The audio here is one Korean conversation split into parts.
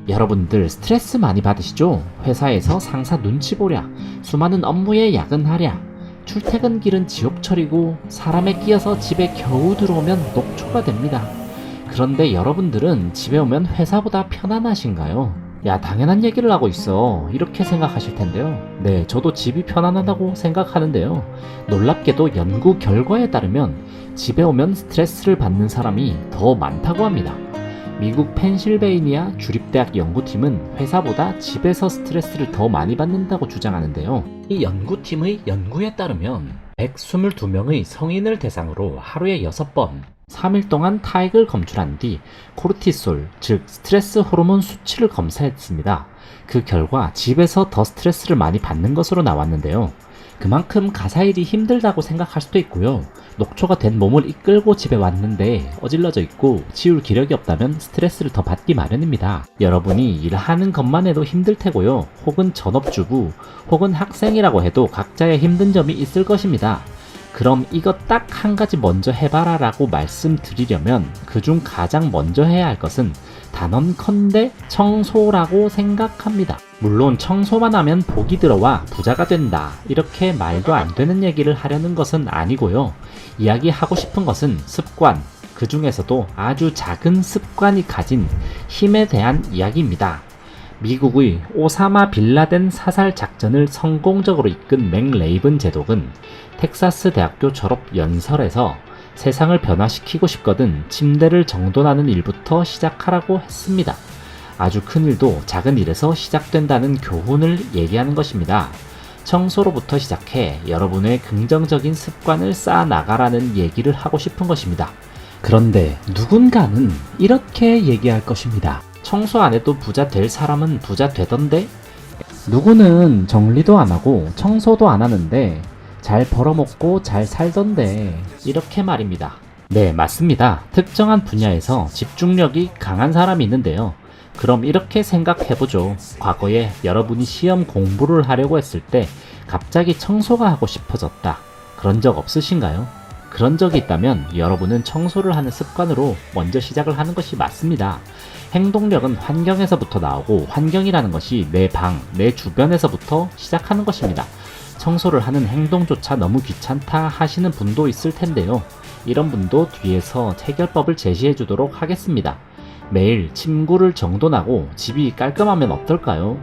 여러분들 스트레스 많이 받으시죠? 회사에서 상사 눈치 보랴, 수많은 업무에 야근하랴, 출퇴근길은 지옥철이고 사람에 끼어서 집에 겨우 들어오면 녹초가 됩니다. 그런데 여러분들은 집에 오면 회사보다 편안하신가요? 야, 당연한 얘기를 하고 있어. 이렇게 생각하실 텐데요. 네, 저도 집이 편안하다고 생각하는데요. 놀랍게도 연구 결과에 따르면 집에 오면 스트레스를 받는 사람이 더 많다고 합니다. 미국 펜실베이니아 주립대학 연구팀은 회사보다 집에서 스트레스를 더 많이 받는다고 주장하는데요. 이 연구팀의 연구에 따르면 122명의 성인을 대상으로 하루에 6번, 3일 동안 타액을 검출한 뒤 코르티솔, 즉 스트레스 호르몬 수치를 검사했습니다. 그 결과 집에서 더 스트레스를 많이 받는 것으로 나왔는데요. 그만큼 가사일이 힘들다고 생각할 수도 있고요. 녹초가 된 몸을 이끌고 집에 왔는데 어질러져 있고 치울 기력이 없다면 스트레스를 더 받기 마련입니다. 여러분이 일하는 것만 해도 힘들 테고요. 혹은 전업주부, 혹은 학생이라고 해도 각자의 힘든 점이 있을 것입니다. 그럼 이것 딱 한 가지 먼저 해봐라 라고 말씀드리려면 그중 가장 먼저 해야 할 것은 단언컨대 청소라고 생각합니다. 물론 청소만 하면 복이 들어와 부자가 된다, 이렇게 말도 안 되는 얘기를 하려는 것은 아니고요. 이야기하고 싶은 것은 습관, 그 중에서도 아주 작은 습관이 가진 힘에 대한 이야기입니다. 미국의 오사마 빌라덴 사살 작전을 성공적으로 이끈 맥레이븐 제독은 텍사스 대학교 졸업 연설에서 세상을 변화시키고 싶거든 침대를 정돈하는 일부터 시작하라고 했습니다. 아주 큰 일도 작은 일에서 시작된다는 교훈을 얘기하는 것입니다. 청소로부터 시작해 여러분의 긍정적인 습관을 쌓아 나가라는 얘기를 하고 싶은 것입니다. 그런데 누군가는 이렇게 얘기할 것입니다. 청소 안 해도 부자 될 사람은 부자 되던데? 누구는 정리도 안 하고 청소도 안 하는데 잘 벌어먹고 잘 살던데, 이렇게 말입니다. 네, 맞습니다. 특정한 분야에서 집중력이 강한 사람이 있는데요. 그럼 이렇게 생각해보죠. 과거에 여러분이 시험 공부를 하려고 했을 때 갑자기 청소가 하고 싶어졌다. 그런 적 없으신가요? 그런 적이 있다면 여러분은 청소를 하는 습관으로 먼저 시작을 하는 것이 맞습니다. 행동력은 환경에서부터 나오고 환경이라는 것이 내 방, 내 주변에서부터 시작하는 것입니다. 청소를 하는 행동조차 너무 귀찮다 하시는 분도 있을 텐데요. 이런 분도 뒤에서 해결법을 제시해 주도록 하겠습니다. 매일 침구를 정돈하고 집이 깔끔하면 어떨까요?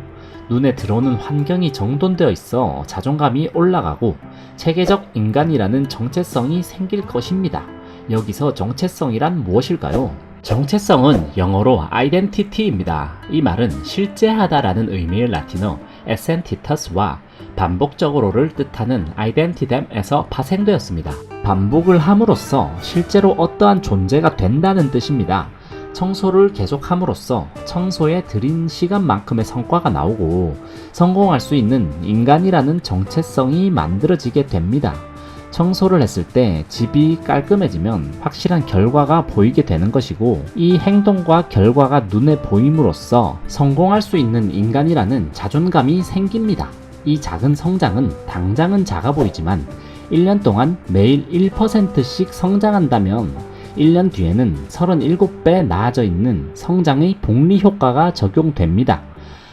눈에 들어오는 환경이 정돈되어 있어 자존감이 올라가고 체계적 인간이라는 정체성이 생길 것입니다. 여기서 정체성이란 무엇일까요? 정체성은 영어로 identity입니다. 이 말은 실제하다라는 의미의 라틴어 essentitas와 반복적으로를 뜻하는 identidem에서 파생되었습니다. 반복을 함으로써 실제로 어떠한 존재가 된다는 뜻입니다. 청소를 계속함으로써 청소에 들인 시간만큼의 성과가 나오고 성공할 수 있는 인간이라는 정체성이 만들어지게 됩니다. 청소를 했을 때 집이 깔끔해지면 확실한 결과가 보이게 되는 것이고, 이 행동과 결과가 눈에 보임으로써 성공할 수 있는 인간이라는 자존감이 생깁니다. 이 작은 성장은 당장은 작아 보이지만 1년 동안 매일 1%씩 성장한다면 1년 뒤에는 37배 나아져 있는 성장의 복리 효과가 적용됩니다.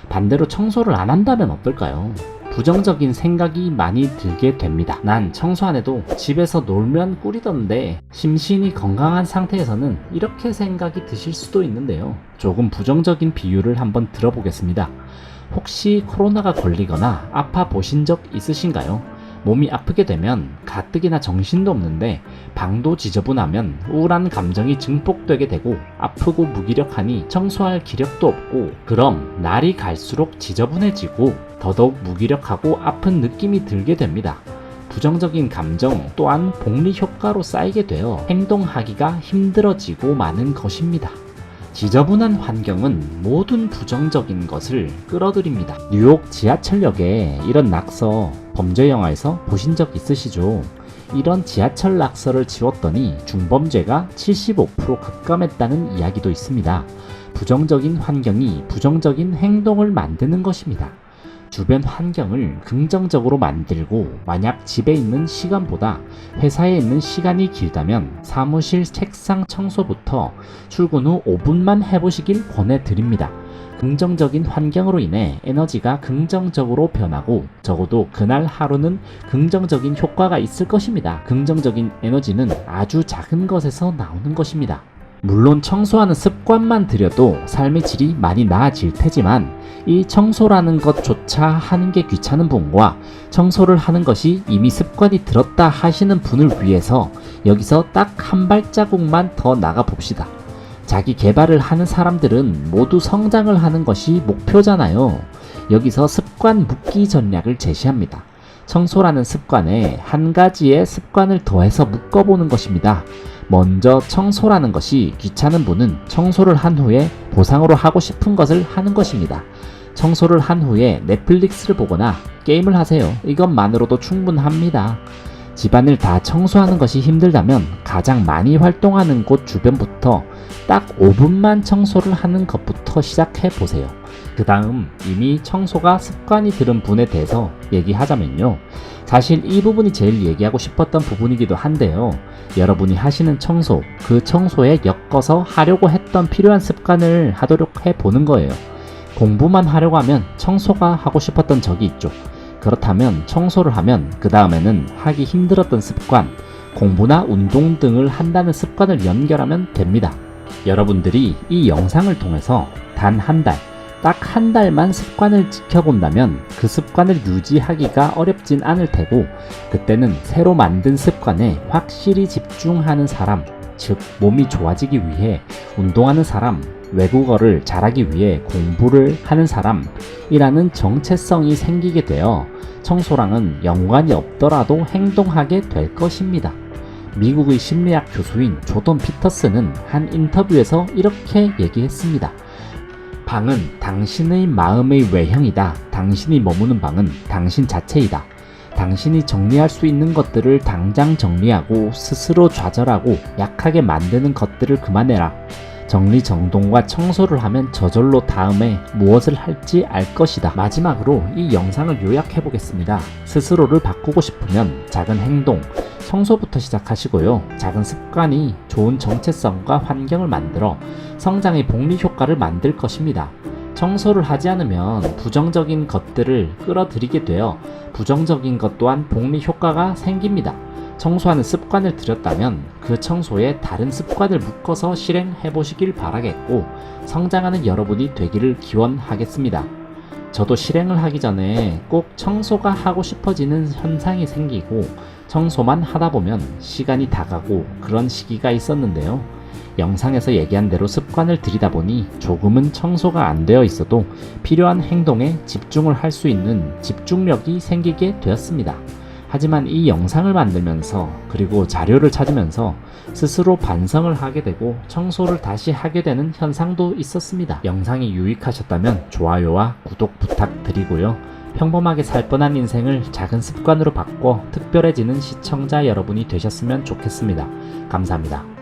반대로 청소를 안 한다면 어떨까요? 부정적인 생각이 많이 들게 됩니다. 난 청소 안 해도 집에서 놀면 꿀이던데, 심신이 건강한 상태에서는 이렇게 생각이 드실 수도 있는데요. 조금 부정적인 비유를 한번 들어보겠습니다. 혹시 코로나가 걸리거나 아파 보신 적 있으신가요? 몸이 아프게 되면 가뜩이나 정신도 없는데 방도 지저분하면 우울한 감정이 증폭되게 되고 아프고 무기력하니 청소할 기력도 없고, 그럼 날이 갈수록 지저분해지고 더더욱 무기력하고 아픈 느낌이 들게 됩니다. 부정적인 감정 또한 복리 효과로 쌓이게 되어 행동하기가 힘들어지고 마는 것입니다. 지저분한 환경은 모든 부정적인 것을 끌어들입니다. 뉴욕 지하철역에 이런 낙서 범죄 영화에서 보신 적 있으시죠? 이런 지하철 낙서를 지웠더니 중범죄가 75% 급감했다는 이야기도 있습니다. 부정적인 환경이 부정적인 행동을 만드는 것입니다. 주변 환경을 긍정적으로 만들고 만약 집에 있는 시간보다 회사에 있는 시간이 길다면 사무실 책상 청소부터 출근 후 5분만 해보시길 권해드립니다. 긍정적인 환경으로 인해 에너지가 긍정적으로 변하고 적어도 그날 하루는 긍정적인 효과가 있을 것입니다. 긍정적인 에너지는 아주 작은 것에서 나오는 것입니다. 물론 청소하는 습관만 들여도 삶의 질이 많이 나아질 테지만 이 청소라는 것조차 하는 게 귀찮은 분과 청소를 하는 것이 이미 습관이 들었다 하시는 분을 위해서 여기서 딱 한 발자국만 더 나가 봅시다. 자기 개발을 하는 사람들은 모두 성장을 하는 것이 목표잖아요. 여기서 습관 묶기 전략을 제시합니다. 청소라는 습관에 한 가지의 습관을 더해서 묶어보는 것입니다. 먼저 청소라는 것이 귀찮은 분은 청소를 한 후에 보상으로 하고 싶은 것을 하는 것입니다. 청소를 한 후에 넷플릭스를 보거나 게임을 하세요. 이것만으로도 충분합니다. 집안을 다 청소하는 것이 힘들다면 가장 많이 활동하는 곳 주변부터 딱 5분만 청소를 하는 것부터 시작해 보세요. 그 다음 이미 청소가 습관이 들은 분에 대해서 얘기하자면요. 사실 이 부분이 제일 얘기하고 싶었던 부분이기도 한데요. 여러분이 하시는 청소, 그 청소에 엮어서 하려고 했던 필요한 습관을 하도록 해보는 거예요. 공부만 하려고 하면 청소가 하고 싶었던 적이 있죠. 그렇다면 청소를 하면 그 다음에는 하기 힘들었던 습관, 공부나 운동 등을 한다는 습관을 연결하면 됩니다. 여러분들이 이 영상을 통해서 단 한 달, 딱 한 달만 습관을 지켜본다면 그 습관을 유지하기가 어렵진 않을 테고 그때는 새로 만든 습관에 확실히 집중하는 사람, 즉 몸이 좋아지기 위해 운동하는 사람, 외국어를 잘하기 위해 공부를 하는 사람이라는 정체성이 생기게 되어 청소랑은 연관이 없더라도 행동하게 될 것입니다. 미국의 심리학 교수인 조던 피터슨은 한 인터뷰에서 이렇게 얘기했습니다. 방은 당신의 마음의 외형이다. 당신이 머무는 방은 당신 자체이다. 당신이 정리할 수 있는 것들을 당장 정리하고 스스로 좌절하고 약하게 만드는 것들을 그만해라. 정리정돈과 청소를 하면 저절로 다음에 무엇을 할지 알 것이다. 마지막으로 이 영상을 요약해 보겠습니다. 스스로를 바꾸고 싶으면 작은 행동, 청소부터 시작하시고요. 작은 습관이 좋은 정체성과 환경을 만들어 성장의 복리 효과를 만들 것입니다. 청소를 하지 않으면 부정적인 것들을 끌어들이게 되어 부정적인 것 또한 복리 효과가 생깁니다. 청소하는 습관을 들였다면 그 청소에 다른 습관을 묶어서 실행해 보시길 바라겠고 성장하는 여러분이 되기를 기원하겠습니다. 저도 실행을 하기 전에 꼭 청소가 하고 싶어지는 현상이 생기고 청소만 하다 보면 시간이 다 가고 그런 시기가 있었는데요. 영상에서 얘기한 대로 습관을 들이다 보니 조금은 청소가 안 되어 있어도 필요한 행동에 집중을 할 수 있는 집중력이 생기게 되었습니다. 하지만 이 영상을 만들면서 그리고 자료를 찾으면서 스스로 반성을 하게 되고 청소를 다시 하게 되는 현상도 있었습니다. 영상이 유익하셨다면 좋아요와 구독 부탁드리고요. 평범하게 살 뻔한 인생을 작은 습관으로 바꿔 특별해지는 시청자 여러분이 되셨으면 좋겠습니다. 감사합니다.